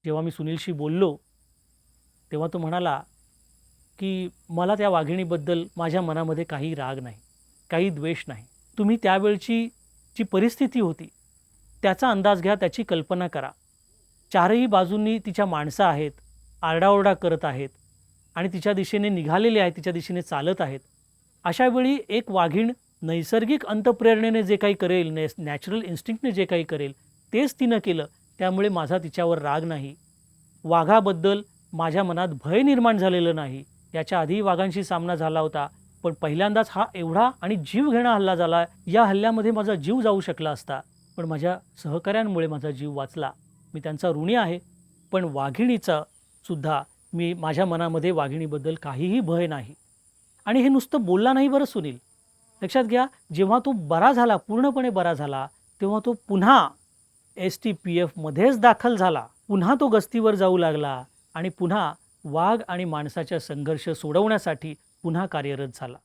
जेव्हा मी सुनीलशी बोललो, तेव्हा तो म्हणाला, की "मला त्या वाघिणीबद्दल माझ्या मनामध्ये काही राग नाही, काही द्वेष नाही. तुम्ही त्यावेळची जी परिस्थिती होती, त्याचा अंदाज घ्या, त्याची कल्पना करा. चारही बाजूंनी तिच्या माणसं आहेत, आरडाओरडा करत आहेत आणि तिच्या दिशेने निघालेले आहेत, तिच्या दिशेने चालत आहेत. अशा वेळी एक वाघीण नैसर्गिक अंतःप्रेरणेने जे काही करेल, नॅचरल इन्स्टिंक्टने जे काही करेल, तेच तिनं केलं. त्यामुळे माझा तिच्यावर राग नाही. वाघाबद्दल माझ्या मनात भय निर्माण झालेलं नाही. याच्या आधीही वाघांशी सामना झाला होता. पण पहिल्यांदाच हा एवढा आणि जीवघेणा हल्ला झाला. या हल्ल्यामध्ये माझा जीव जाऊ शकला असता. पण माझ्या सहकाऱ्यांमुळे माझा जीव वाचला. मी त्यांचा ऋणी आहे. पण वाघिणीचा सुद्धा मी माझ्या मनामध्ये वाघिणीबद्दल काहीही भय नाही. आणि हे नुसतं बोलला नाही बरं सुनील. लक्षात घ्या, जेव्हा तो बरा झाला, पूर्णपणे बरा झाला, तेव्हा तो पुन्हा एस-टी-पी-एफमध्येच दाखल झाला. पुन्हा तो गस्तीवर जाऊ लागला आणि पुन्हा वाघ आणि माणसाच्या संघर्ष सोडवण्यासाठी पुन्हा कार्यरत झाला.